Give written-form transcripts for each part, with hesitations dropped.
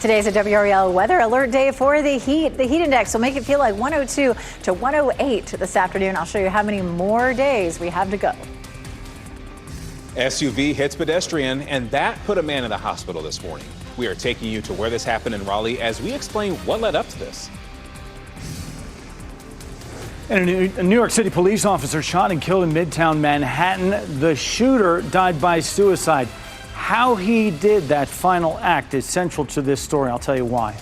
Today's a WRAL weather alert day for the heat. The heat index will make it feel like 102 to 108 this afternoon. I'll show you how many more days we have to go. SUV hits pedestrian, and that put a man in the hospital this morning. We are taking you to where this happened in Raleigh as we explain what led up to this. And a New York City police officer shot and killed in Midtown Manhattan. The shooter died by suicide. How he did that final act is central to this story. I'll tell you why.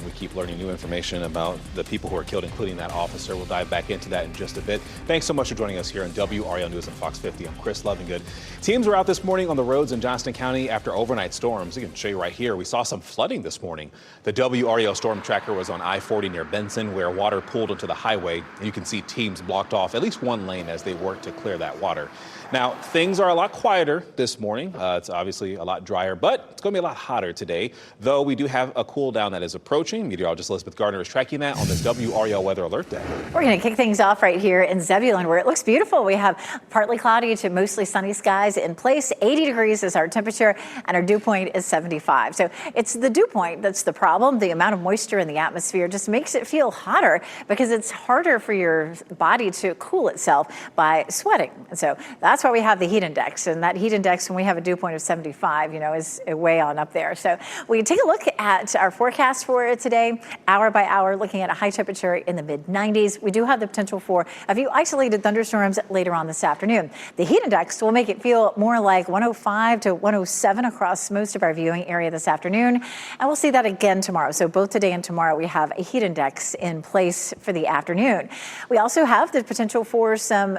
We keep learning new information about the people who are killed, including that officer. We'll dive back into that in just a bit. Thanks so much for joining us here on WRAL News and Fox 50. I'm Chris Lovingood. Teams were out this morning on the roads in Johnston County after overnight storms. I can show you right here. We saw some flooding this morning. The WRAL storm tracker was on I-40 near Benson, where water pooled into the highway. And you can see teams blocked off at least one lane as they worked to clear that water. Now, things are a lot quieter this morning. It's obviously a lot drier, but it's going to be a lot hotter today, though we do have a cool down that is approaching. Meteorologist Elizabeth Gardner is tracking that on this WRAL Weather Alert Day. We're going to kick things off right here in Zebulon, where it looks beautiful. We have partly cloudy to mostly sunny skies in place. 80 degrees is our temperature, and our dew point is 75. So it's the dew point that's the problem. The amount of moisture in the atmosphere just makes it feel hotter because it's harder for your body to cool itself by sweating. And so that's why we have the heat index, and that heat index, when we have a dew point of 75, is way on up there. So we take a look at our forecast for today, hour by hour, looking at a high temperature in the mid 90s. We do have the potential for a few isolated thunderstorms later on this afternoon. The heat index will make it feel more like 105 to 107 across most of our viewing area this afternoon, and we'll see that again tomorrow. So both today and tomorrow we have a heat index in place for the afternoon. We also have the potential for some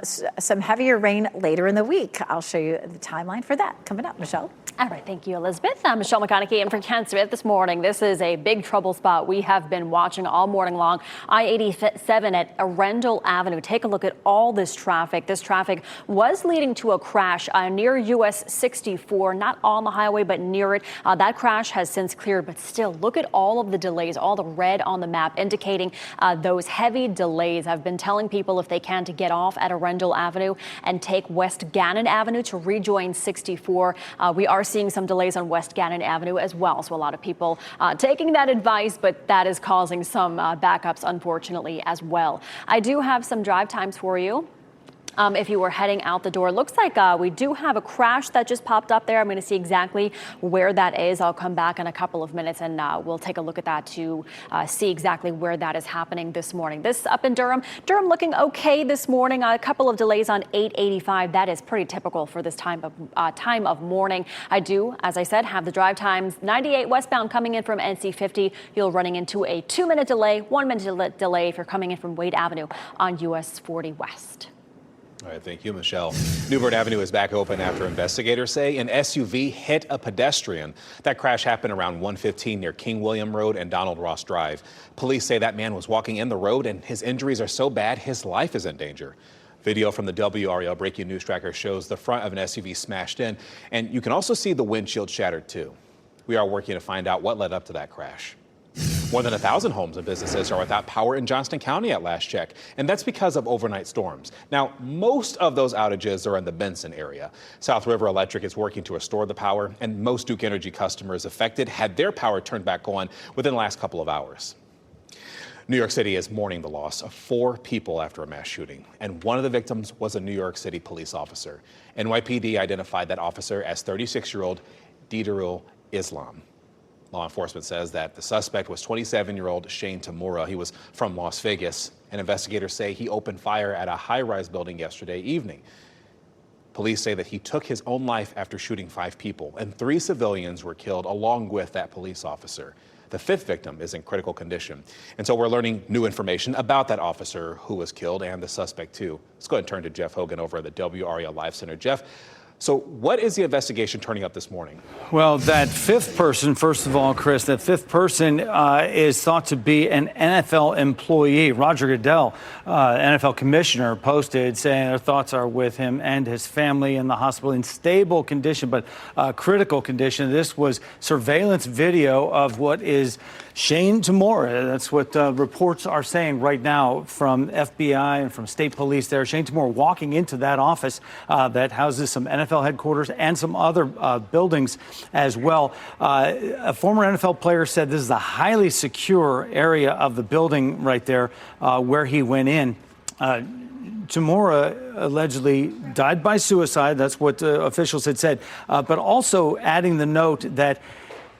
heavier rain later in the week. I'll show you the timeline for that coming up. Michelle? All right, thank you, Elizabeth. I'm Michelle McConaughey in for Ken Smith this morning. This is a big trouble spot we have been watching all morning long. I-87 at Arundel Avenue. Take a look at all this traffic. This traffic was leading to a crash near US 64, not on the highway, but near it. That crash has since cleared, but still, look at all of the delays, all the red on the map indicating those heavy delays. I've been telling people if they can to get off at Arundel Avenue and take West Gannon Avenue to rejoin 64. We are seeing some delays on West Gannon Avenue as well. So a lot of people taking that advice, but that is causing some backups, unfortunately, as well. I do have some drive times for you. If you were heading out the door, looks like we do have a crash that just popped up there. I'm going to see exactly where that is. I'll come back in a couple of minutes and we'll take a look at that to see exactly where that is happening this morning. This up in Durham. Durham looking okay this morning. A couple of delays on 885. That is pretty typical for this time of morning. I do, as I said, have the drive times. 98 westbound coming in from NC 50. You're running into a 2-minute delay, 1-minute delay if you're coming in from Wade Avenue on US 40 West. All right, thank you, Michelle. Newbern Avenue is back open after investigators say an SUV hit a pedestrian. That crash happened around 1:15 near King William Road and Donald Ross Drive. Police say that man was walking in the road and his injuries are so bad his life is in danger. Video from the WRAL Breaking News Tracker shows the front of an SUV smashed in, and you can also see the windshield shattered too. We are working to find out what led up to that crash. More than 1,000 homes and businesses are without power in Johnston County at last check, and that's because of overnight storms. Now, most of those outages are in the Benson area. South River Electric is working to restore the power, and most Duke Energy customers affected had their power turned back on within the last couple of hours. New York City is mourning the loss of 4 people after a mass shooting, and one of the victims was a New York City police officer. NYPD identified that officer as 36-year-old Diderul Islam. Law enforcement says that the suspect was 27-year-old Shane Tamura. He was from Las Vegas, and investigators say he opened fire at a high-rise building yesterday evening. Police say that he took his own life after shooting 5 people, and 3 civilians were killed along with that police officer. The 5th victim is in critical condition. And so we're learning new information about that officer who was killed and the suspect, too. Let's go ahead and turn to Jeff Hogan over at the WRAL Live Center. Jeff, so what is the investigation turning up this morning? Well, that 5th person, first of all, Chris, that 5th person is thought to be an NFL employee. Roger Goodell, NFL commissioner, posted saying their thoughts are with him and his family in the hospital in stable condition, but critical condition. This was surveillance video of what is Shane Tamura. That's what reports are saying right now from FBI and from state police there. Shane Tamura walking into that office that houses some NFL NFL headquarters and some other buildings as well. A former NFL player said this is a highly secure area of the building right there where he went in. Tamura allegedly died by suicide. That's what officials had said. But also adding the note that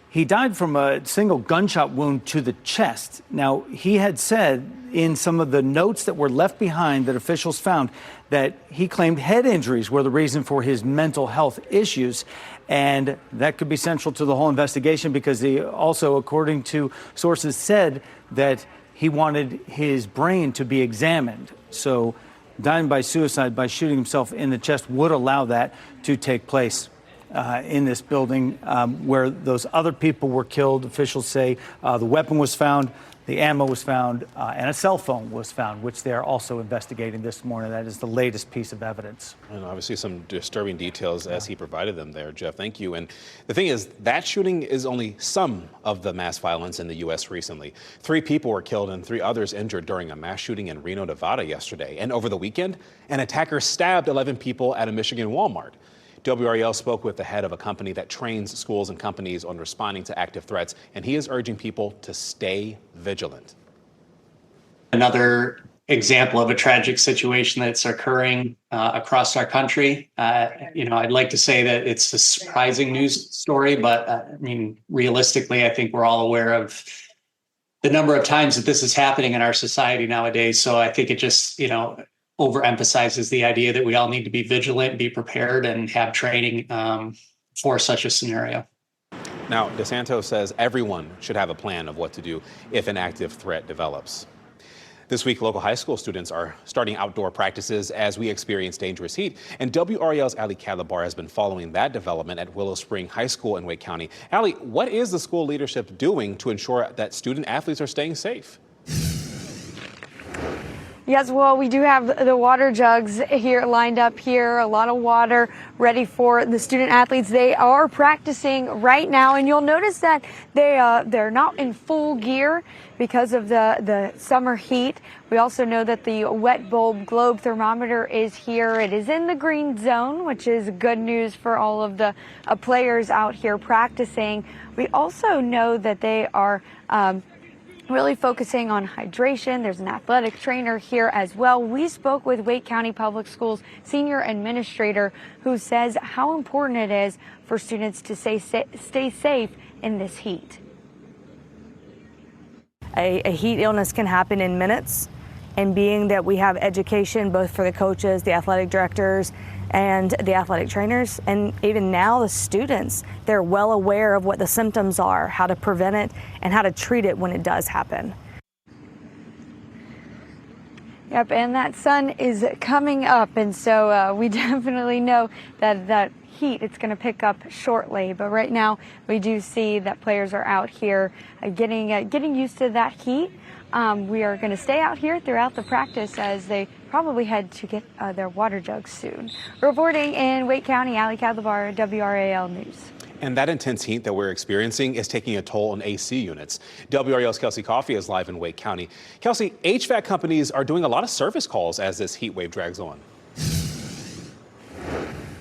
he died from a single gunshot wound to the chest. Now, he had said in some of the notes that were left behind that officials found that he claimed head injuries were the reason for his mental health issues. And that could be central to the whole investigation because he also, according to sources, said that he wanted his brain to be examined. So dying by suicide by shooting himself in the chest would allow that to take place in this building where those other people were killed. Officials say the weapon was found, the ammo was found, and a cell phone was found, which they're also investigating this morning. That is the latest piece of evidence. And obviously some disturbing details as he provided them there, Jeff. Thank you. And the thing is, that shooting is only some of the mass violence in the U.S. recently. 3 people were killed and 3 others injured during a mass shooting in Reno, Nevada yesterday. And over the weekend, an attacker stabbed 11 people at a Michigan Walmart. WRAL spoke with the head of a company that trains schools and companies on responding to active threats, and he is urging people to stay vigilant. Another example of a tragic situation that's occurring across our country. I'd like to say that it's a surprising news story, but realistically, I think we're all aware of the number of times that this is happening in our society nowadays. So I think it just, overemphasizes the idea that we all need to be vigilant, be prepared, and have training for such a scenario. Now, DeSanto says everyone should have a plan of what to do if an active threat develops. This week, local high school students are starting outdoor practices as we experience dangerous heat. And WRAL's Ali Calabar has been following that development at Willow Spring High School in Wake County. Ali, what is the school leadership doing to ensure that student athletes are staying safe? Yes, well, we do have the water jugs here lined up here, a lot of water ready for the student athletes. They are practicing right now, and you'll notice that they're not in full gear because of the summer heat. We also know that the wet bulb globe thermometer is here. It is in the green zone, which is good news for all of the players out here practicing. We also know that they are really focusing on hydration. There's an athletic trainer here as well. We spoke with Wake County Public Schools senior administrator who says how important it is for students to stay safe in this heat. A heat illness can happen in minutes, and being that we have education both for the coaches, the athletic directors, and the athletic trainers, and even now the students, they're well aware of what the symptoms are, how to prevent it, and how to treat it when it does happen. Yep, and that sun is coming up, and so we definitely know that heat, it's going to pick up shortly. But right now, we do see that players are out here getting used to that heat. We are going to stay out here throughout the practice as they probably head to get their water jugs soon. Reporting in Wake County, Ali Calabar, WRAL News. And that intense heat that we're experiencing is taking a toll on AC units. WRAL's Kelsey Coffey is live in Wake County. Kelsey, HVAC companies are doing a lot of service calls as this heat wave drags on.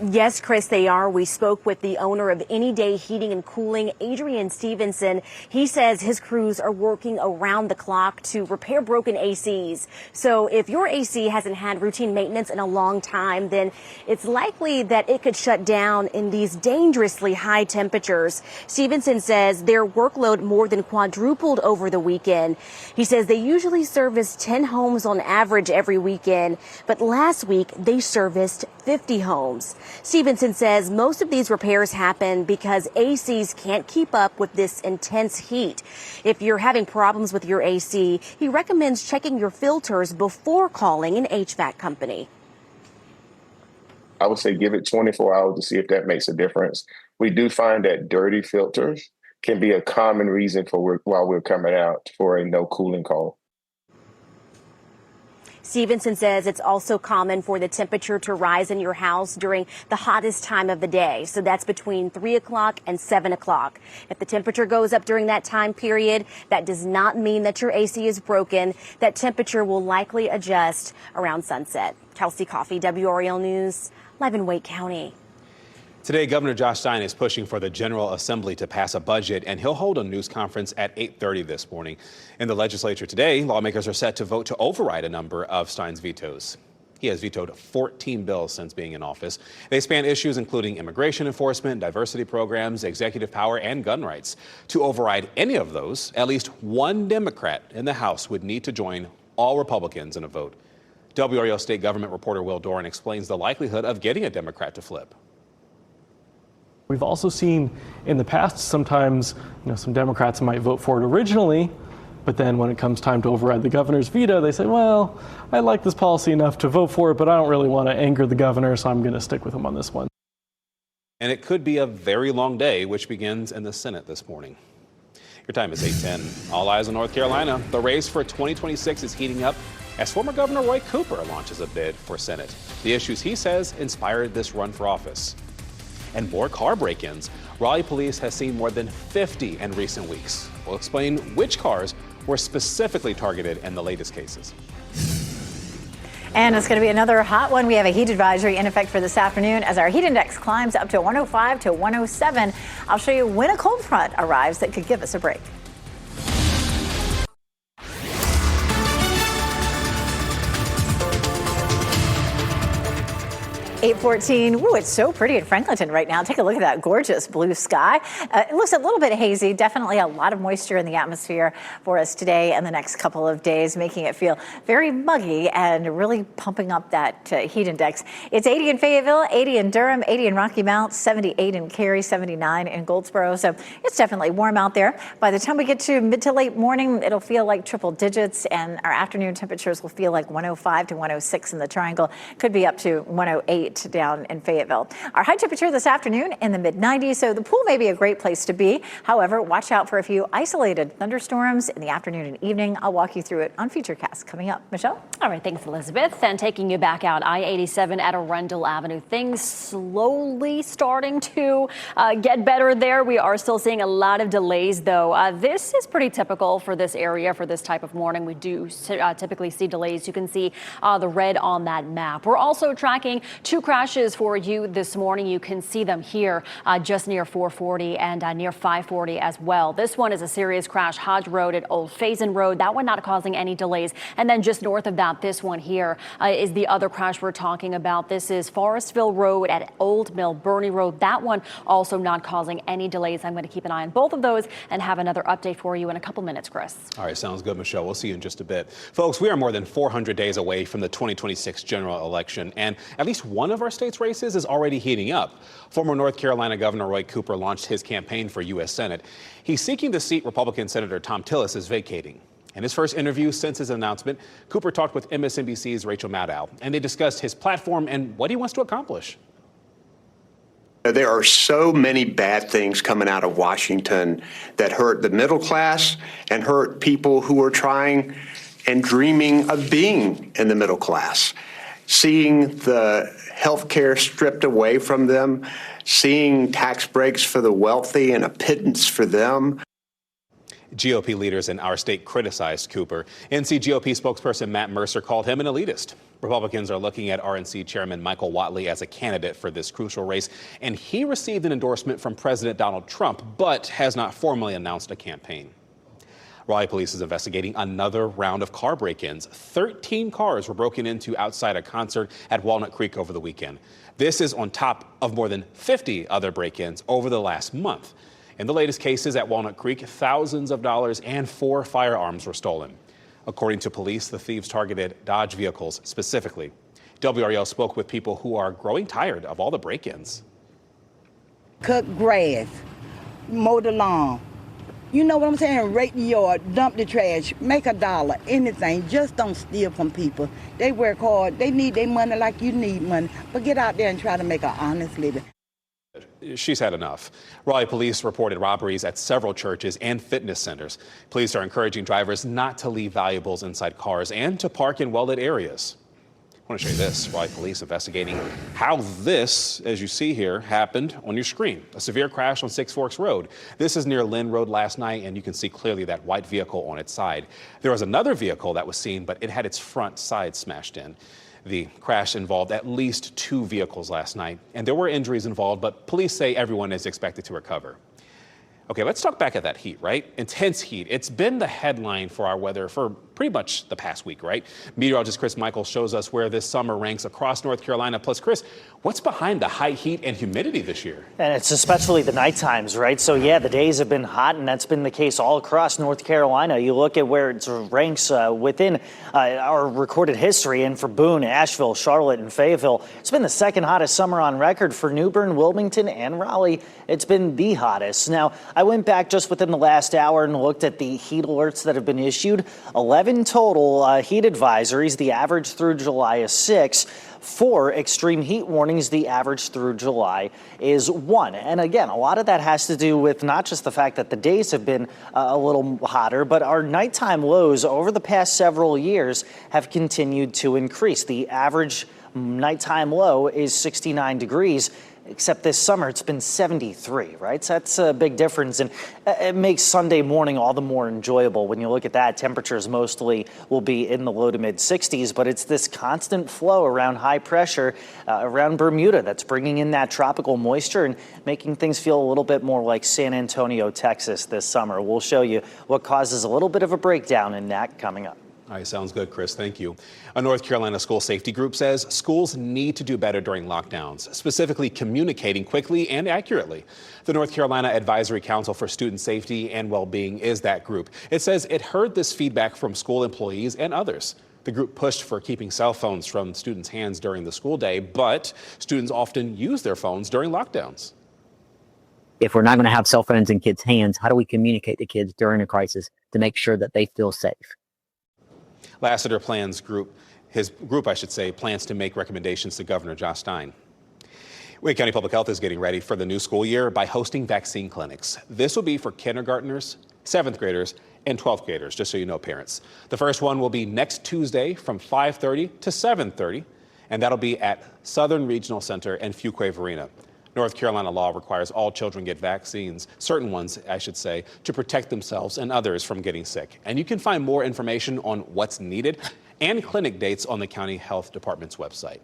Yes, Chris, they are. We spoke with the owner of Any Day Heating and Cooling, Adrian Stevenson. He says his crews are working around the clock to repair broken ACs. So if your AC hasn't had routine maintenance in a long time, then it's likely that it could shut down in these dangerously high temperatures. Stevenson says their workload more than quadrupled over the weekend. He says they usually service 10 homes on average every weekend, but last week they serviced 50 homes. Stevenson says most of these repairs happen because ACs can't keep up with this intense heat. If you're having problems with your AC, he recommends checking your filters before calling an HVAC company. I would say give it 24 hours to see if that makes a difference. We do find that dirty filters can be a common reason for while we're coming out for a no cooling call. Stevenson says it's also common for the temperature to rise in your house during the hottest time of the day. So that's between 3 o'clock and 7 o'clock. If the temperature goes up during that time period, that does not mean that your AC is broken. That temperature will likely adjust around sunset. Kelsey Coffey, WRAL News, live in Wake County. Today, Governor Josh Stein is pushing for the General Assembly to pass a budget, and he'll hold a news conference at 8:30 this morning. In the legislature today, lawmakers are set to vote to override a number of Stein's vetoes. He has vetoed 14 bills since being in office. They span issues including immigration enforcement, diversity programs, executive power, and gun rights. To override any of those, at least one Democrat in the House would need to join all Republicans in a vote. WRAL state government reporter Will Doran explains the likelihood of getting a Democrat to flip. We've also seen in the past sometimes, some Democrats might vote for it originally, but then when it comes time to override the governor's veto, they say, well, I like this policy enough to vote for it, but I don't really want to anger the governor, so I'm going to stick with him on this one. And it could be a very long day, which begins in the Senate this morning. Your time is 8:10. All eyes on North Carolina. The race for 2026 is heating up as former Governor Roy Cooper launches a bid for Senate. The issues he says inspired this run for office. And more car break-ins. Raleigh police has seen more than 50 in recent weeks. We'll explain which cars were specifically targeted in the latest cases. And it's going to be another hot one. We have a heat advisory in effect for this afternoon as our heat index climbs up to 105 to 107. I'll show you when a cold front arrives that could give us a break. 8:14. Ooh, it's so pretty in Franklinton right now. Take a look at that gorgeous blue sky. It looks a little bit hazy. Definitely a lot of moisture in the atmosphere for us today and the next couple of days, making it feel very muggy and really pumping up that heat index. It's 80 in Fayetteville, 80 in Durham, 80 in Rocky Mount, 78 in Cary, 79 in Goldsboro. So it's definitely warm out there. By the time we get to mid to late morning, it'll feel like triple digits, and our afternoon temperatures will feel like 105 to 106 in the Triangle. Could be up to 108 down in Fayetteville. Our high temperature this afternoon in the mid-90s, so the pool may be a great place to be. However, watch out for a few isolated thunderstorms in the afternoon and evening. I'll walk you through it on Featurecast coming up. Michelle? All right, thanks, Elizabeth. And taking you back out I-87 at Arundel Avenue, things slowly starting to get better there. We are still seeing a lot of delays, though. This is pretty typical for this area for this type of morning. We do typically see delays. You can see the red on that map. We're also tracking two crashes for you this morning. You can see them here just near 440 and near 540 as well. This one is a serious crash, Hodge Road at Old Faison Road. That one not causing any delays. And then just north of that, this one here is the other crash we're talking about. This is Forestville Road at Old Mill Bernie Road. That one also not causing any delays. I'm going to keep an eye on both of those and have another update for you in a couple minutes, Chris. All right, sounds good, Michelle. We'll see you in just a bit. Folks, we are more than 400 days away from the 2026 general election, and at least one of our state's races is already heating up. Former North Carolina Governor Roy Cooper launched his campaign for U.S. Senate. He's seeking the seat Republican Senator Thom Tillis is vacating. In his first interview since his announcement, Cooper talked with MSNBC's Rachel Maddow, and they discussed his platform and what he wants to accomplish. There are so many bad things coming out of Washington that hurt the middle class and hurt people who are trying and dreaming of being in the middle class. Seeing the health care stripped away from them, seeing tax breaks for the wealthy and a pittance for them. GOP leaders in our state criticized Cooper. NC GOP spokesperson Matt Mercer called him an elitist. Republicans are looking at RNC Chairman Michael Whatley as a candidate for this crucial race, and he received an endorsement from President Donald Trump, but has not formally announced a campaign. Raleigh police is investigating another round of car break-ins. 13 cars were broken into outside a concert at Walnut Creek over the weekend. This is on top of more than 50 other break-ins over the last month. In the latest cases at Walnut Creek, thousands of dollars and 4 firearms were stolen. According to police, the thieves targeted Dodge vehicles specifically. WRAL spoke with people who are growing tired of all the break-ins. Cut grass, mow the lawn. You know what I'm saying? Rake the yard, dump the trash, make $1, anything. Just don't steal from people. They work hard. They need their money like you need money. But get out there and try to make an honest living. She's had enough. Raleigh police reported robberies at several churches and fitness centers. Police are encouraging drivers not to leave valuables inside cars and to park in well-lit areas. I want to show you this. Raleigh police investigating how this, as you see here, happened on your screen. A severe crash on Six Forks Road. This is near Lynn Road last night, and you can see clearly that white vehicle on its side. There was another vehicle that was seen, but it had its front side smashed in. The crash involved at least 2 vehicles last night, and there were injuries involved, but police say everyone is expected to recover. Okay, let's talk back at that heat, right? Intense heat. It's been the headline for our weather for pretty much the past week, right? Meteorologist Chris Michael shows us where this summer ranks across North Carolina. Plus, Chris, what's behind the high heat and humidity this year? And it's especially the night times, right? So, yeah, the days have been hot, and that's been the case all across North Carolina. You look at where it ranks within our recorded history, and for Boone, Asheville, Charlotte, and Fayetteville, it's been the second hottest summer on record. For New Bern, Wilmington, and Raleigh, it's been the hottest. Now, I went back just within the last hour and looked at the heat alerts that have been issued. 11 total heat advisories. The average through July is 6. 4 extreme heat warnings. The average through July is 1. And again, a lot of that has to do with not just the fact that the days have been a little hotter, but our nighttime lows over the past several years have continued to increase. The average nighttime low is 69 degrees. Except this summer, it's been 73, right? So that's a big difference, and it makes Sunday morning all the more enjoyable. When you look at that, temperatures mostly will be in the low to mid 60s, but it's this constant flow around high pressure around Bermuda that's bringing in that tropical moisture and making things feel a little bit more like San Antonio, Texas this summer. We'll show you what causes a little bit of a breakdown in that coming up. All right, sounds good, Chris. Thank you. A North Carolina school safety group says schools need to do better during lockdowns, specifically communicating quickly and accurately. The North Carolina Advisory Council for Student Safety and Wellbeing is that group. It says it heard this feedback from school employees and others. The group pushed for keeping cell phones from students' hands during the school day, but students often use their phones during lockdowns. If we're not going to have cell phones in kids' hands, how do we communicate to kids during a crisis to make sure that they feel safe? Lassiter plans to make recommendations to Governor Josh Stein. Wake County Public Health is getting ready for the new school year by hosting vaccine clinics. This will be for kindergartners, 7th graders, and 12th graders, just so you know, parents. The first one will be next Tuesday from 5:30 to 7:30, and that'll be at Southern Regional Center and Fuquay Arena. North Carolina law requires all children get vaccines, certain ones, I should say, to protect themselves and others from getting sick. And you can find more information on what's needed and clinic dates on the County Health Department's website.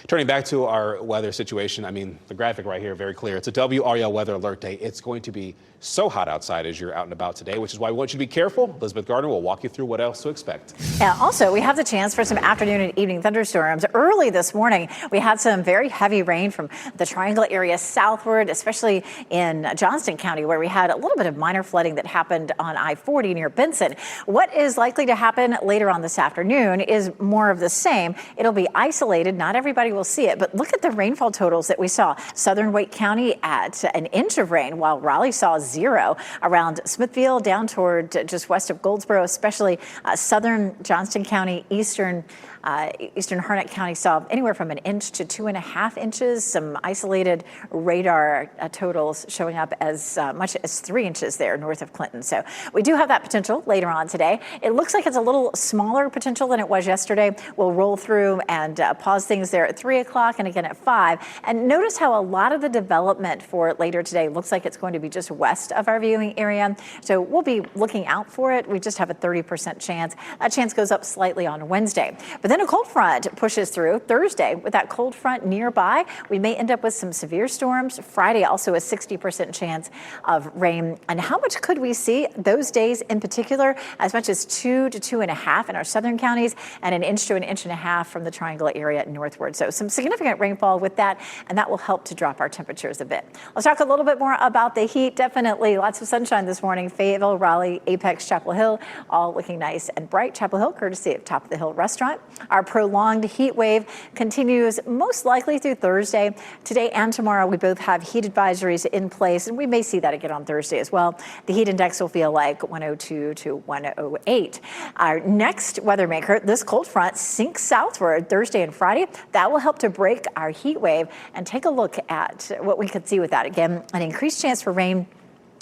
Turning back to our weather situation, I mean, the graphic right here, very clear. It's a WRAL weather alert day. It's going to be so hot outside as you're out and about today, which is why we want you to be careful. Elizabeth Gardner will walk you through what else to expect. Yeah, also, we have the chance for some afternoon and evening thunderstorms. Early this morning, we had some very heavy rain from the Triangle area southward, especially in Johnston County, where we had a little bit of minor flooding that happened on I-40 near Benson. What is likely to happen later on this afternoon is more of the same. It'll be isolated. Not everybody will see it, but look at the rainfall totals that we saw. Southern Wake County at an inch of rain, while Raleigh saw 0 around Smithfield down toward just west of Goldsboro, especially southern Johnston County, eastern Harnett County saw anywhere from 1 inch to 2.5 inches. Some isolated radar totals showing up as much as 3 inches there north of Clinton. So we do have that potential later on today. It looks like it's a little smaller potential than it was yesterday. We'll roll through and pause things there at 3 o'clock and again at 5. And notice how a lot of the development for later today looks like it's going to be just west of our viewing area. So we'll be looking out for it. We just have a 30% chance. That chance goes up slightly on Wednesday. But then a cold front pushes through Thursday. With that cold front nearby, we may end up with some severe storms. Friday, also a 60% chance of rain. And how much could we see those days in particular? As much as 2 to 2.5 in our southern counties and 1 inch to 1.5 inches from the Triangle area northward. So some significant rainfall with that, and that will help to drop our temperatures a bit. Let's talk a little bit more about the heat. Definitely lots of sunshine this morning. Fayetteville, Raleigh, Apex, Chapel Hill, all looking nice and bright. Chapel Hill, courtesy of Top of the Hill Restaurant. Our prolonged heat wave continues most likely through Thursday. Today and tomorrow, we both have heat advisories in place, and we may see that again on Thursday as well. The heat index will feel like 102 to 108. Our next weather maker, this cold front, sinks southward Thursday and Friday. That will help to break our heat wave, and take a look at what we could see with that. Again, an increased chance for rain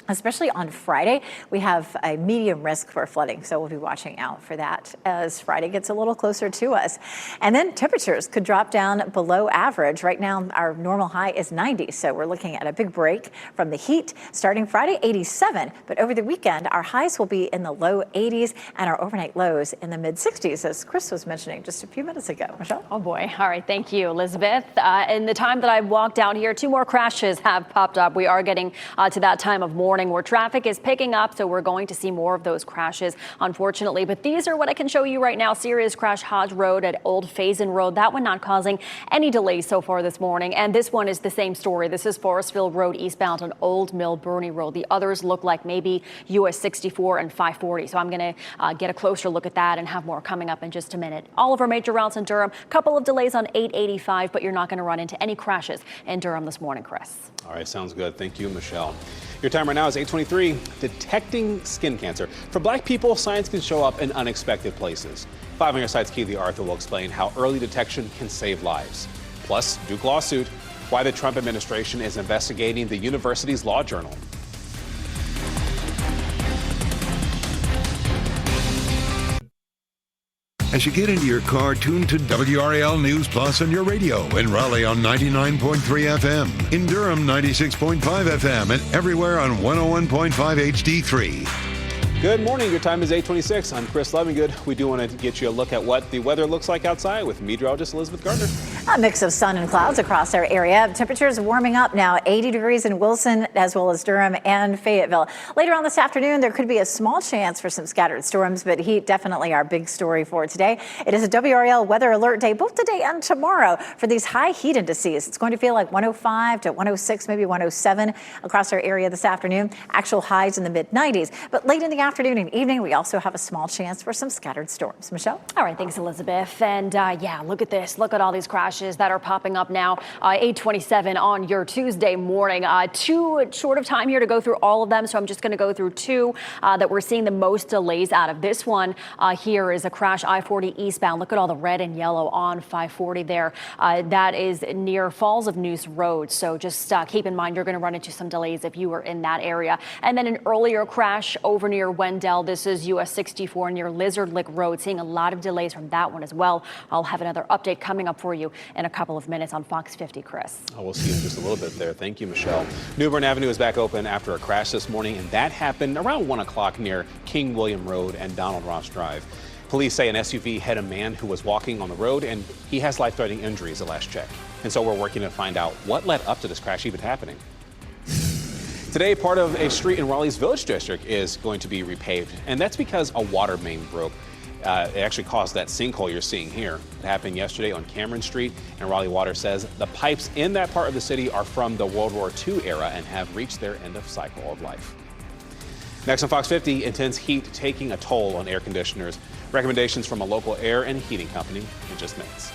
Especially on Friday, we have a medium risk for flooding, so we'll be watching out for that as Friday gets a little closer to us. And then temperatures could drop down below average. Right now, our normal high is 90, so we're looking at a big break from the heat. Starting Friday, 87, but over the weekend, our highs will be in the low 80s and our overnight lows in the mid 60s, as Chris was mentioning just a few minutes ago. Michelle? Oh boy. All right. Thank you, Elizabeth. In the time that I've walked out here, 2 more crashes have popped up. We are getting to that time of morning where traffic is picking up, so we're going to see more of those crashes, unfortunately. But these are what I can show you right now. Serious crash, Hodge Road at Old Faison Road. That one not causing any delays so far this morning. And this one is the same story. This is Forestville Road eastbound on Old Mill Bernie Road. The others look like maybe US 64 and 540. So I'm going to get a closer look at that and have more coming up in just a minute. All of our major routes in Durham. Couple of delays on 885, but you're not going to run into any crashes in Durham this morning, Chris. All right, sounds good. Thank you, Michelle. Your time right now is 8:23. Detecting skin cancer. For Black people, science can show up in unexpected places. 5 on your side's Keely Arthur will explain how early detection can save lives. Plus, Duke lawsuit, why the Trump administration is investigating the university's law journal. As you get into your car, tune to WRAL News Plus on your radio. In Raleigh on 99.3 FM. In Durham, 96.5 FM. And everywhere on 101.5 HD3. Good morning. Your time is 8:26. I'm Chris Levingood. We do want to get you a look at what the weather looks like outside with meteorologist Elizabeth Gardner. A mix of sun and clouds across our area. Temperatures warming up now, 80 degrees in Wilson as well as Durham and Fayetteville. Later on this afternoon, there could be a small chance for some scattered storms, but heat definitely our big story for today. It is a WRAL weather alert day both today and tomorrow for these high heat indices. It's going to feel like 105 to 106, maybe 107 across our area this afternoon. Actual highs in the mid 90s. But late in the afternoon and evening, we also have a small chance for some scattered storms. Michelle? All right, thanks, Elizabeth. And yeah, look at this. Look at all these crashes that are popping up now. 8:27 on your Tuesday morning. Too short of time here to go through all of them, so I'm just going to go through 2 that we're seeing the most delays out of. This one here is a crash I-40 eastbound. Look at all the red and yellow on 540 there. That is near Falls of Noose Road. So just keep in mind you're going to run into some delays if you are in that area. And then an earlier crash over near Wendell. This is US 64 near Lizard Lick Road. Seeing a lot of delays from that one as well. I'll have another update coming up for you in a couple of minutes on Fox 50, Chris. Oh, we'll see you in just a little bit there. Thank you, Michelle. New Bern Avenue is back open after a crash this morning, and that happened around 1 o'clock near King William Road and Donald Ross Drive. Police say an SUV hit a man who was walking on the road, and he has life-threatening injuries at last check. And so we're working to find out what led up to this crash even happening. Today, part of a street in Raleigh's Village District is going to be repaved, and that's because a water main broke. It actually caused that sinkhole you're seeing here. It happened yesterday on Cameron Street, and Raleigh Water says the pipes in that part of the city are from the World War II era and have reached their end of cycle of life. Next on Fox 50, intense heat taking a toll on air conditioners. Recommendations from a local air and heating company in just minutes.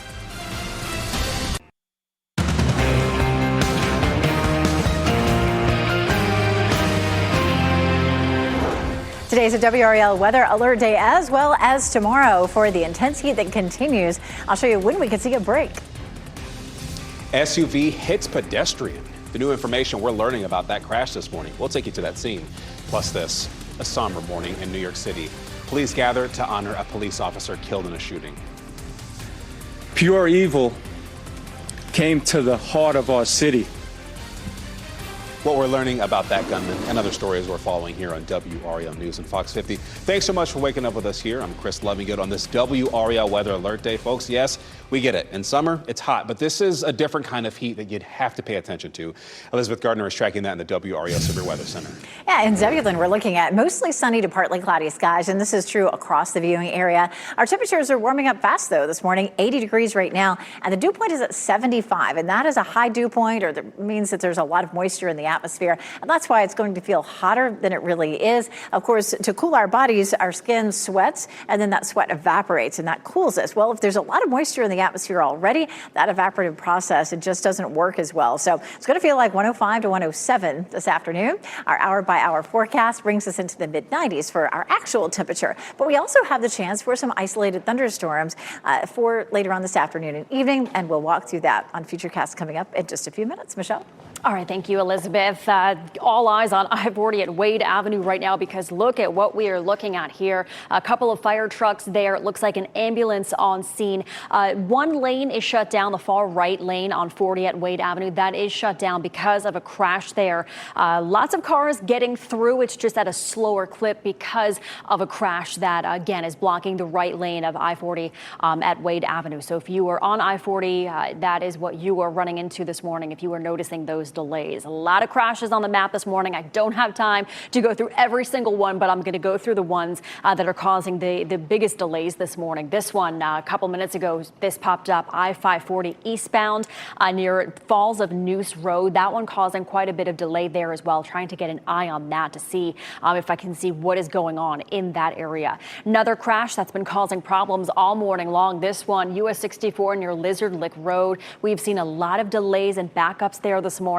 Today's a WRAL weather alert day as well as tomorrow for the intense heat that continues. I'll show you when we can see a break. SUV hits pedestrian. The new information we're learning about that crash this morning. We'll take you to that scene. Plus this, a somber morning in New York City. Police gather to honor a police officer killed in a shooting. Pure evil came to the heart of our city. What we're learning about that gunman and other stories we're following here on WRAL News and Fox 50. Thanks so much for waking up with us here. I'm Chris Levingood on this WRAL Weather Alert Day, folks. Yes, we get it. In summer, it's hot, but this is a different kind of heat that you'd have to pay attention to. Elizabeth Gardner is tracking that in the WRAL Severe Weather Center. Yeah, in Zebulon, we're looking at mostly sunny to partly cloudy skies, and this is true across the viewing area. Our temperatures are warming up fast, though, this morning, 80 degrees right now, and the dew point is at 75, and that is a high dew point, or that means that there's a lot of moisture in the atmosphere, and that's why it's going to feel hotter than it really is. Of course, to cool our bodies, our skin sweats, and then that sweat evaporates, and that cools us. Well, if there's a lot of moisture in the atmosphere already, that evaporative process, it just doesn't work as well. So it's going to feel like 105 to 107 this afternoon. Our hour-by-hour forecast brings us into the mid-90s for our actual temperature, but we also have the chance for some isolated thunderstorms for later on this afternoon and evening, and we'll walk through that on Futurecast coming up in just a few minutes. Michelle? All right, thank you, Elizabeth. All eyes on I-40 at Wade Avenue right now, because look at what we are looking at here. A couple of fire trucks there. It looks like an ambulance on scene. One lane is shut down, the far right lane on 40 at Wade Avenue. That is shut down because of a crash there. Lots of cars getting through. It's just at a slower clip because of a crash that, again, is blocking the right lane of I-40 at Wade Avenue. So if you are on I-40, that is what you are running into this morning if you are noticing those delays. A lot of crashes on the map this morning. I don't have time to go through every single one, but I'm going to go through the ones that are causing the biggest delays this morning. This one, a couple minutes ago, this popped up, I-540 eastbound near Falls of Noose Road. That one causing quite a bit of delay there as well. Trying to get an eye on that to see if I can see what is going on in that area. Another crash that's been causing problems all morning long. This one, US 64 near Lizard Lick Road. We've seen a lot of delays and backups there this morning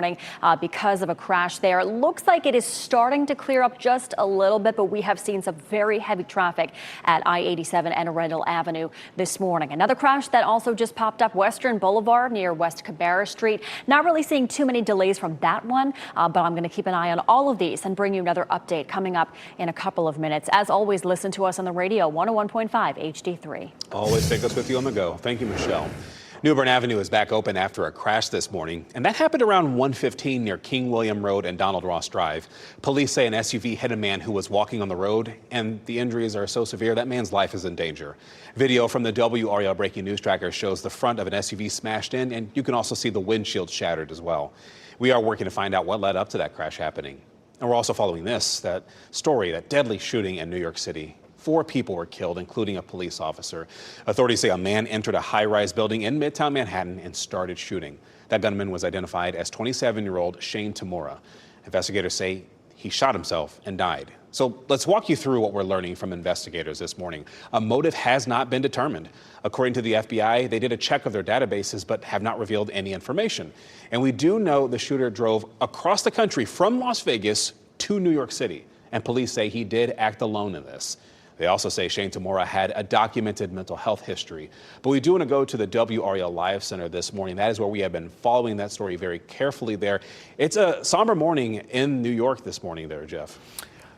because of a crash there. It looks like it is starting to clear up just a little bit, but we have seen some very heavy traffic at I-87 and Arundel Avenue this morning. Another crash that also just popped up, Western Boulevard near West Cabarrus Street. Not really seeing too many delays from that one, but I'm going to keep an eye on all of these and bring you another update coming up in a couple of minutes. As always, listen to us on the radio, 101.5 HD3. Always take us with you on the go. Thank you, Michelle. New Bern Avenue is back open after a crash this morning, and that happened around 1:15 near King William Road and Donald Ross Drive. Police say an SUV hit a man who was walking on the road, and the injuries are so severe that man's life is in danger. Video from the WRAL breaking news tracker shows the front of an SUV smashed in, and you can also see the windshield shattered as well. We are working to find out what led up to that crash happening. And we're also following that story, that deadly shooting in New York City. 4 people were killed, including a police officer. Authorities say a man entered a high-rise building in Midtown Manhattan and started shooting. That gunman was identified as 27-year-old Shane Tamura. Investigators say he shot himself and died. So let's walk you through what we're learning from investigators this morning. A motive has not been determined. According to the FBI, they did a check of their databases but have not revealed any information. And we do know the shooter drove across the country from Las Vegas to New York City. And police say he did act alone in this. They also say Shane Tamura had a documented mental health history. But we do want to go to the WRAL Live Center this morning. That is where we have been following that story very carefully there. It's a somber morning in New York this morning there, Jeff.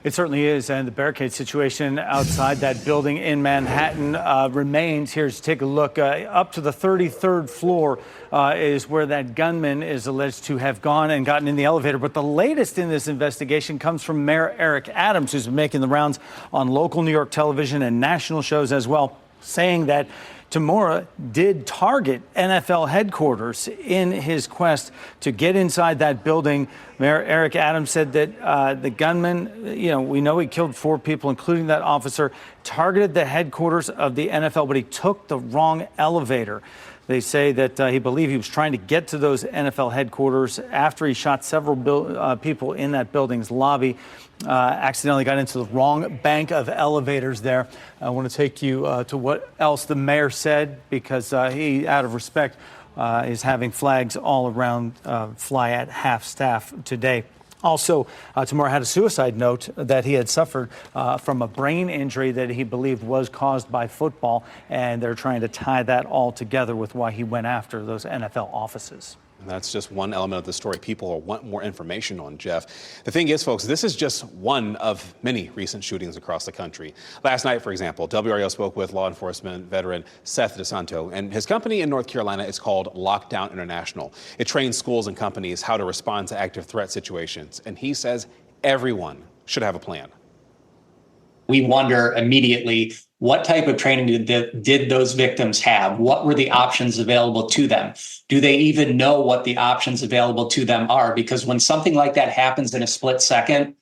It certainly is, and the barricade situation outside that building in Manhattan remains. Here's take a look. Up to the 33rd floor is where that gunman is alleged to have gone and gotten in the elevator. But the latest in this investigation comes from Mayor Eric Adams, who's been making the rounds on local New York television and national shows as well, saying that Tamura did target NFL headquarters in his quest to get inside that building. Mayor Eric Adams said that the gunman, we know he killed 4 people, including that officer, targeted the headquarters of the NFL, but he took the wrong elevator. They say that he believed he was trying to get to those NFL headquarters after he shot several people in that building's lobby. Accidentally got into the wrong bank of elevators there. I want to take you to what else the mayor said, because he, out of respect, is having flags all around fly at half staff today. Also, Tamura had a suicide note that he had suffered from a brain injury that he believed was caused by football, and they're trying to tie that all together with why he went after those NFL offices. And that's just one element of the story people want more information on, Jeff. The thing is, folks, this is just one of many recent shootings across the country. Last night, for example, WRAL spoke with law enforcement veteran Seth DeSanto, and his company in North Carolina is called Lockdown International. It trains schools and companies how to respond to active threat situations, and he says everyone should have a plan. We wonder immediately, what type of training did those victims have? What were the options available to them? Do they even know what the options available to them are? Because when something like that happens in a split second,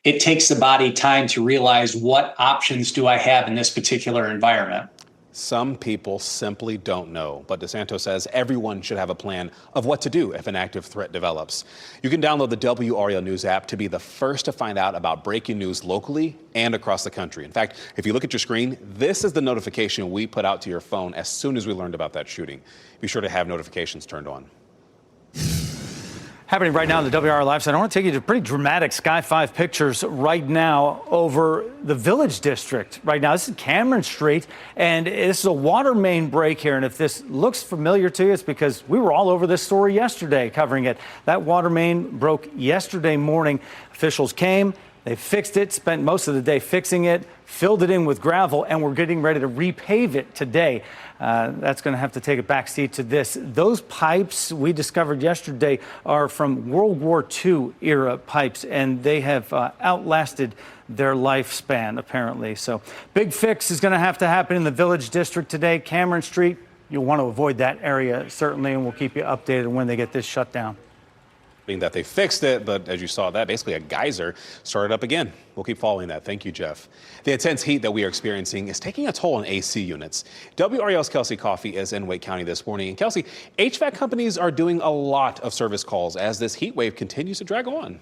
it takes the body time to realize, what options do I have in this particular environment? Some people simply don't know, but DeSanto says everyone should have a plan of what to do if an active threat develops. You can download the WRAL News app to be the first to find out about breaking news locally and across the country. In fact, if you look at your screen, this is the notification we put out to your phone as soon as we learned about that shooting. Be sure to have notifications turned on. Happening right now on the WRAL Live side, I want to take you to pretty dramatic Sky 5 pictures right now over the Village District. Right now, this is Cameron Street, and this is a water main break here. And if this looks familiar to you, it's because we were all over this story yesterday covering it. That water main broke yesterday morning. Officials came, they fixed it, spent most of the day fixing it, filled it in with gravel, and we're getting ready to repave it today. That's going to have to take a backseat to this. Those pipes we discovered yesterday are from World War II era pipes, and they have outlasted their lifespan, apparently. So big fix is going to have to happen in the Village District today. Cameron Street, you'll want to avoid that area, certainly, and we'll keep you updated when they get this shut down. Being that they fixed it, but as you saw, that basically a geyser started up again. We'll keep following that. Thank you, Jeff. The intense heat that we are experiencing is taking a toll on AC units. WRAL's Kelsey Coffey is in Wake County this morning. And Kelsey, HVAC companies are doing a lot of service calls as this heat wave continues to drag on.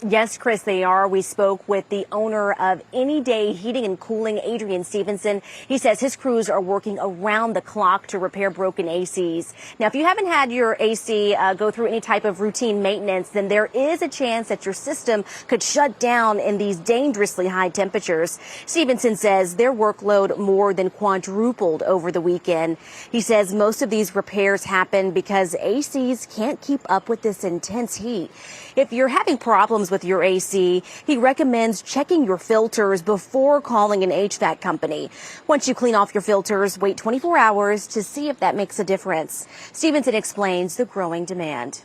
Yes, Chris, they are. We spoke with the owner of Any Day Heating and Cooling, Adrian Stevenson. He says his crews are working around the clock to repair broken ACs. Now, if you haven't had your AC go through any type of routine maintenance, then there is a chance that your system could shut down in these dangerously high temperatures. Stevenson says their workload more than quadrupled over the weekend. He says most of these repairs happen because ACs can't keep up with this intense heat. If you're having problems with your AC, he recommends checking your filters before calling an HVAC company. Once you clean off your filters, wait 24 hours to see if that makes a difference. Stevenson explains the growing demand.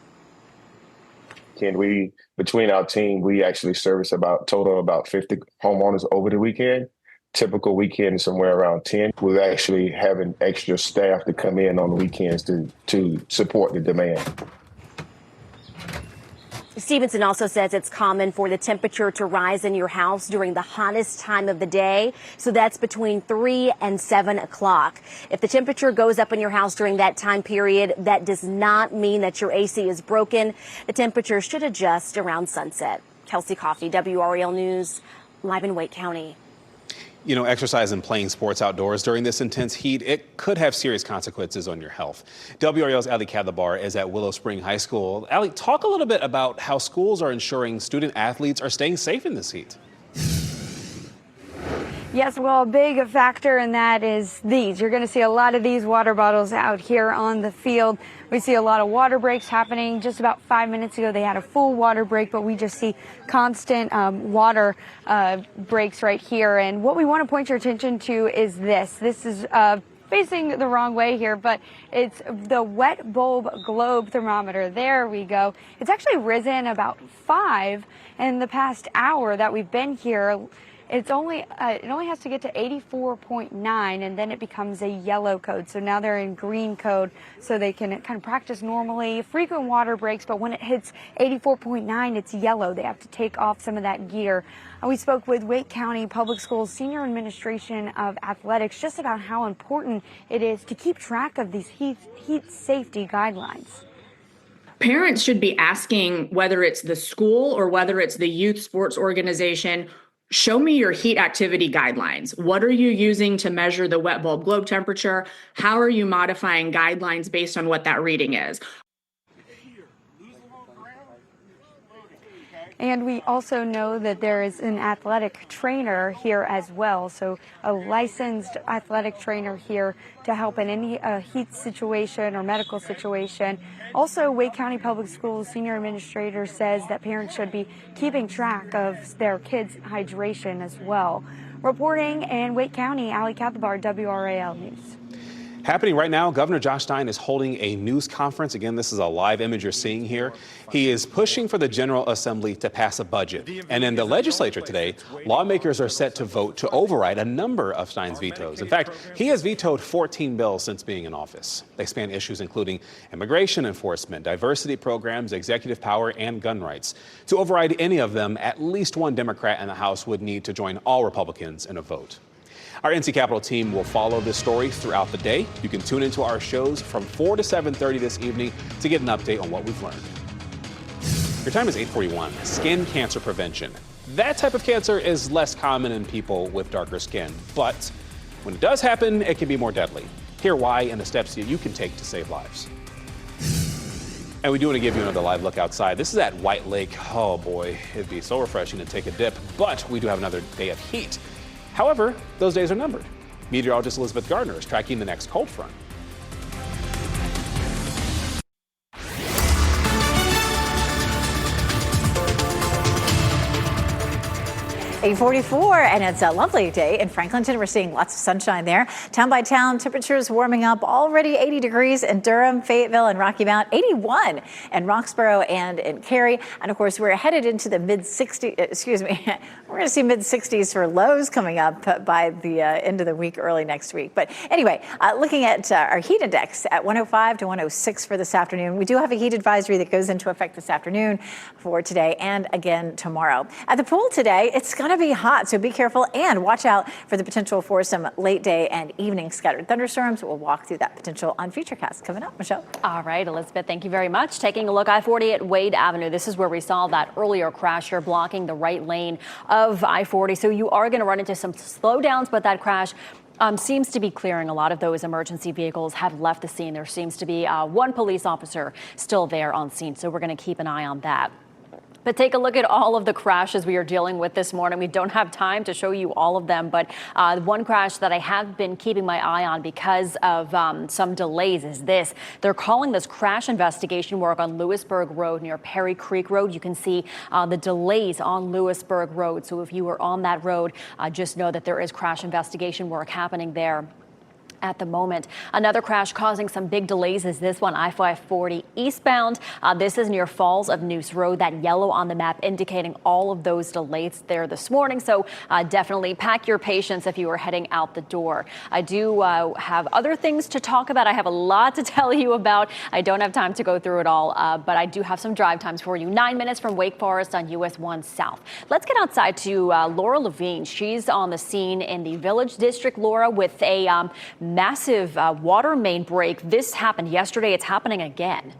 Between our team, we actually service about 50 homeowners over the weekend. Typical weekend is somewhere around 10. We're actually having extra staff to come in on the weekends to support the demand. Stevenson also says it's common for the temperature to rise in your house during the hottest time of the day. So that's between 3 and 7 o'clock. If the temperature goes up in your house during that time period, that does not mean that your AC is broken. The temperature should adjust around sunset. Kelsey Coffey, WRAL News, live in Wake County. You know, exercise and playing sports outdoors during this intense heat, it could have serious consequences on your health. WRAL's Ali Kadhabar is at Willow Spring High School. Ali, talk a little bit about how schools are ensuring student athletes are staying safe in this heat. Yes, well, a big factor in that is these. You're going to see a lot of these water bottles out here on the field. We see a lot of water breaks happening. Just about 5 minutes ago, they had a full water break, but we just see constant water breaks right here. And what we want to point your attention to is this. This is facing the wrong way here, but it's the wet bulb globe thermometer. There we go. It's actually risen about 5 in the past hour that we've been here. It only has to get to 84.9, and then it becomes a yellow code. So now they're in green code, so they can kind of practice normally. Frequent water breaks, but when it hits 84.9, it's yellow. They have to take off some of that gear. We spoke with Wake County Public Schools Senior Administration of Athletics just about how important it is to keep track of these heat safety guidelines. Parents should be asking whether it's the school or whether it's the youth sports organization, show me your heat activity guidelines. What are you using to measure the wet bulb globe temperature? How are you modifying guidelines based on what that reading is? And we also know that there is an athletic trainer here as well. So a licensed athletic trainer here to help in any heat situation or medical situation. Also, Wake County Public Schools Senior Administrator says that parents should be keeping track of their kids' hydration as well. Reporting in Wake County, Ali Kadhabar, WRAL News. Happening right now, Governor Josh Stein is holding a news conference. Again, this is a live image you're seeing here. He is pushing for the General Assembly to pass a budget. And in the legislature today, lawmakers are set to vote to override a number of Stein's vetoes. In fact, he has vetoed 14 bills since being in office. They span issues including immigration enforcement, diversity programs, executive power, and gun rights. To override any of them, at least one Democrat in the House would need to join all Republicans in a vote. Our NC Capitol team will follow this story throughout the day. You can tune into our shows from 4 to 7:30 this evening to get an update on what we've learned. Your time is 8:41. Skin cancer prevention. That type of cancer is less common in people with darker skin, but when it does happen, it can be more deadly. Hear why and the steps you can take to save lives. And we do want to give you another live look outside. This is at White Lake. Oh boy, it'd be so refreshing to take a dip, but we do have another day of heat. However, those days are numbered. Meteorologist Elizabeth Gardner is tracking the next cold front. 8:44, and it's a lovely day in Franklinton. We're seeing lots of sunshine there. Town by town, temperatures warming up, already 80 degrees in Durham, Fayetteville, and Rocky Mount, 81 in Roxborough and in Cary. And of course, we're headed into the mid-60s, we're going to see mid-60s for lows coming up by the end of the week, early next week. But anyway, looking at our heat index at 105 to 106 for this afternoon. We do have a heat advisory that goes into effect this afternoon for today and again tomorrow. At the pool today, it's going to be hot, so be careful and watch out for the potential for some late day and evening scattered thunderstorms. We'll walk through that potential on Futurecast coming up. Michelle. All right, Elizabeth, thank you very much. Taking a look, I-40 at Wade Avenue. This is where we saw that earlier crash here blocking the right lane of I-40. So you are going to run into some slowdowns, but that crash seems to be clearing. A lot of those emergency vehicles have left the scene. There seems to be one police officer still there on scene, so we're going to keep an eye on that. But take a look at all of the crashes we are dealing with this morning. We don't have time to show you all of them, but one crash that I have been keeping my eye on because of some delays is this. They're calling this crash investigation work on Lewisburg Road near Perry Creek Road. You can see the delays on Lewisburg Road. So if you were on that road, just know that there is crash investigation work happening there at the moment. Another crash causing some big delays is this one, I-540 eastbound. This is near Falls of Noose Road, that yellow on the map indicating all of those delays there this morning. So definitely pack your patience if you are heading out the door. I do have other things to talk about. I have a lot to tell you about. I don't have time to go through it all, but I do have some drive times for you. 9 minutes from Wake Forest on US 1 South. Let's get outside to Laura Levine. She's on the scene in the Village District, Laura, with a massive water main break. This happened yesterday. It's happening again.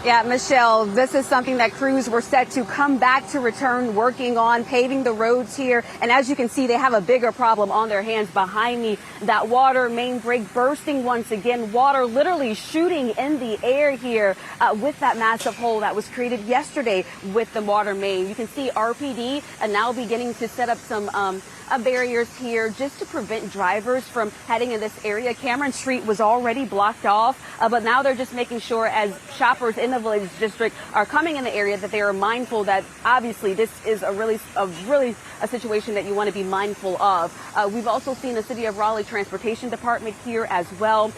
Yeah, Michelle, this is something that crews were set to come back to return working on, paving the roads here. And as you can see, they have a bigger problem on their hands behind me. That water main break bursting once again, water literally shooting in the air here with that massive hole that was created yesterday with the water main. You can see RPD now beginning to set up some barriers here just to prevent drivers from heading in this area. Cameron Street was already blocked off, but now they're just making sure as shoppers in the Village District are coming in the area that they are mindful that obviously this is a situation that you want to be mindful of. We've also seen the City of Raleigh Transportation Department here as well.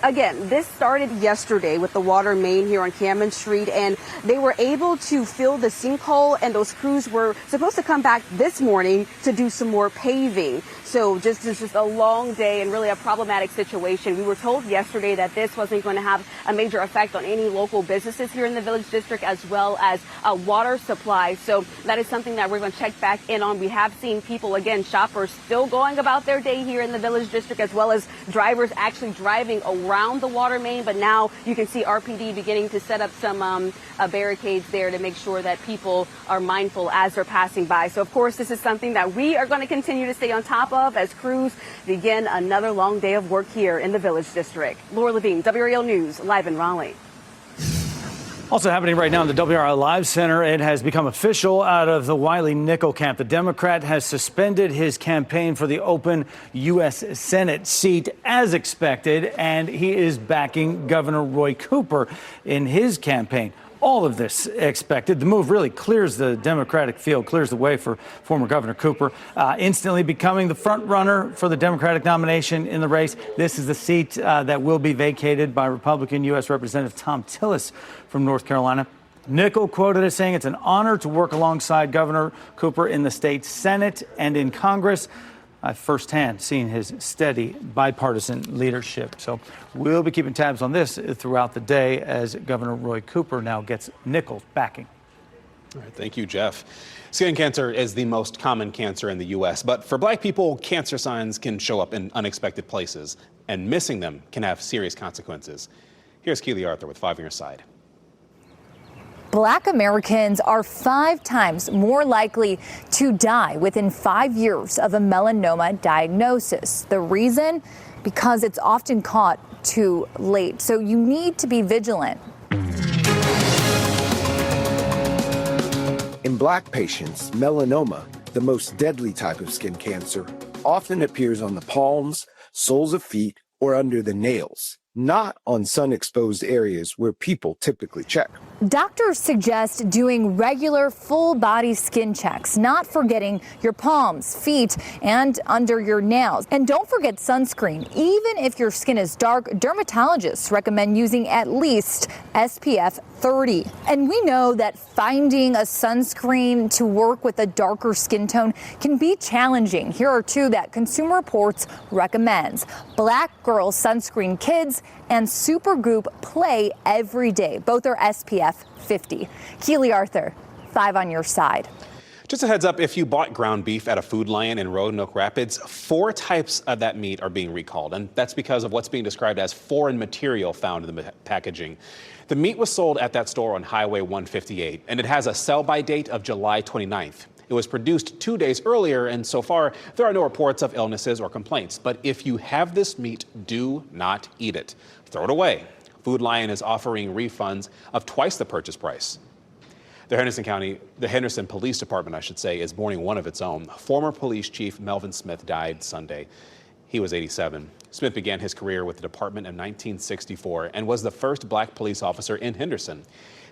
Again, this started yesterday with the water main here on Cameron Street, and they were able to fill the sinkhole, and those crews were supposed to come back this morning to do some more paving. So just a long day and really a problematic situation. We were told yesterday that this wasn't going to have a major effect on any local businesses here in the Village District as well as water supply. So that is something that we're going to check back in on. We have seen people, again, shoppers still going about their day here in the Village District as well as drivers actually driving around the water main. But now you can see RPD beginning to set up some barricades there to make sure that people are mindful as they're passing by. So, of course, this is something that we are going to continue to stay on top of as crews begin another long day of work here in the Village District. Laura Levine, WRAL News, live in Raleigh. Also happening right now in the WRAL Live Center, it has become official out of the Wiley Nickel camp. The Democrat has suspended his campaign for the open U.S. Senate seat as expected, and he is backing Governor Roy Cooper in his campaign. All of this expected. The move really clears the Democratic field, clears the way for former Governor Cooper, instantly becoming the front runner for the Democratic nomination in the race. This is the seat that will be vacated by Republican U.S. Representative Tom Tillis from North Carolina. Nickel quoted as saying it's an honor to work alongside Governor Cooper in the state Senate and in Congress. I've firsthand seen his steady bipartisan leadership. So we'll be keeping tabs on this throughout the day as Governor Roy Cooper now gets Nickel's backing. All right, thank you, Jeff. Skin cancer is the most common cancer in the U.S., but for Black people, cancer signs can show up in unexpected places, and missing them can have serious consequences. Here's Keely Arthur with 5 on Your Side. Black Americans are 5 times more likely to die within 5 years of a melanoma diagnosis. The reason? because it's often caught too late. So you need to be vigilant. In Black patients, melanoma, the most deadly type of skin cancer, often appears on the palms, soles of feet, or under the nails, not on sun-exposed areas where people typically check. Doctors suggest doing regular full-body skin checks, not forgetting your palms, feet, and under your nails. And don't forget sunscreen. Even if your skin is dark, dermatologists recommend using at least SPF 30. And we know that finding a sunscreen to work with a darker skin tone can be challenging. Here are two that Consumer Reports recommends. Black Girl Sunscreen Kids and Supergoop Play Every Day. Both are SPF 50. Keely Arthur, 5 on your side. Just a heads up, if you bought ground beef at a Food Lion in Roanoke Rapids, 4 types of that meat are being recalled, and that's because of what's being described as foreign material found in the packaging. The meat was sold at that store on Highway 158, and it has a sell-by date of July 29th. It was produced 2 days earlier, and so far, there are no reports of illnesses or complaints. But if you have this meat, do not eat it. Throw it away. Food Lion is offering refunds of twice the purchase price. The Henderson Police Department, is mourning one of its own. Former police chief Melvin Smith died Sunday. He was 87. Smith began his career with the department in 1964 and was the first black police officer in Henderson.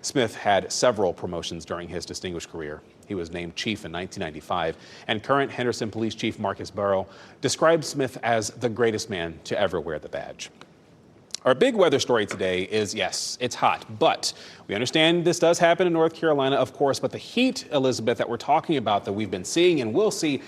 Smith had several promotions during his distinguished career. He was named chief in 1995, and current Henderson Police Chief Marcus Burrow described Smith as the greatest man to ever wear the badge. Our big weather story today is, yes, it's hot, but we understand this does happen in North Carolina, of course, but the heat, Elizabeth, that we're talking about, that we've been seeing and will see,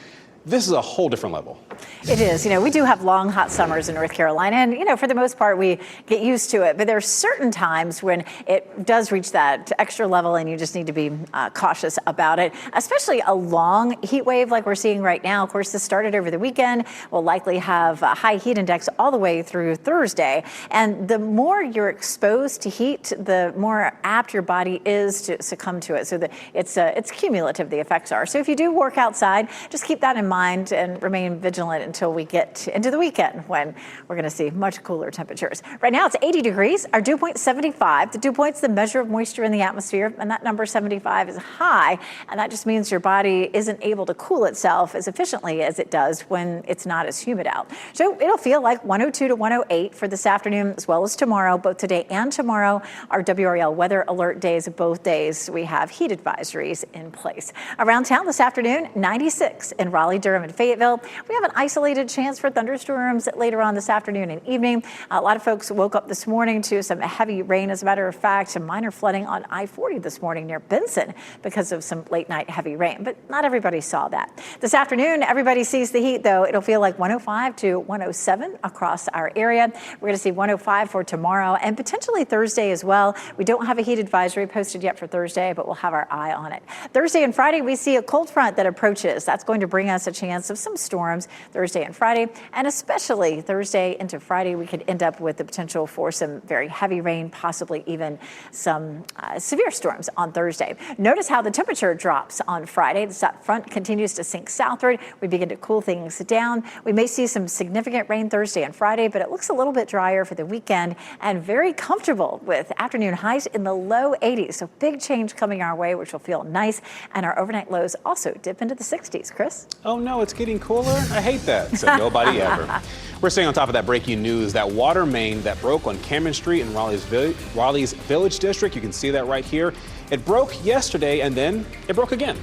this is a whole different level. It is. We do have long, hot summers in North Carolina, and, for the most part, we get used to it. But there are certain times when it does reach that extra level, and you just need to be cautious about it, especially a long heat wave like we're seeing right now. Of course, this started over the weekend. We'll likely have a high heat index all the way through Thursday. And the more you're exposed to heat, the more apt your body is to succumb to it. So that it's cumulative, the effects are. So if you do work outside, just keep that in mind and remain vigilant until we get into the weekend when we're going to see much cooler temperatures. Right now it's 80 degrees, our dew point 75. The dew point's the measure of moisture in the atmosphere, and that number 75 is high, and that just means your body isn't able to cool itself as efficiently as it does when it's not as humid out. So it'll feel like 102 to 108 for this afternoon as well as tomorrow. Both today and tomorrow are WRAL weather alert days. Both days we have heat advisories in place. Around town this afternoon, 96 in Raleigh, Durham, and Fayetteville. We have an isolated chance for thunderstorms later on this afternoon and evening. A lot of folks woke up this morning to some heavy rain. As a matter of fact, some minor flooding on I-40 this morning near Benson because of some late night heavy rain, but not everybody saw that. This afternoon, everybody sees the heat, though. It'll feel like 105 to 107 across our area. We're going to see 105 for tomorrow and potentially Thursday as well. We don't have a heat advisory posted yet for Thursday, but we'll have our eye on it. Thursday and Friday, we see a cold front that approaches. That's going to bring us a chance of some storms Thursday and Friday, and especially Thursday into Friday, we could end up with the potential for some very heavy rain, possibly even some severe storms on Thursday. Notice how the temperature drops on Friday. The front continues to sink southward. We begin to cool things down. We may see some significant rain Thursday and Friday, but it looks a little bit drier for the weekend and very comfortable with afternoon highs in the low 80s. So big change coming our way, which will feel nice. And our overnight lows also dip into the 60s. Chris? Oh no, it's getting cooler? I hate that. Said nobody ever. We're staying on top of that breaking news. That water main that broke on Cameron Street in Raleigh's Village District. You can see that right here. It broke yesterday and then it broke again.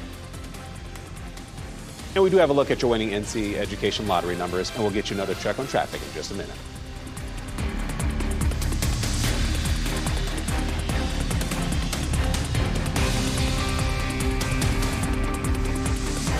And we do have a look at your winning NC Education lottery numbers, and we'll get you another check on traffic in just a minute.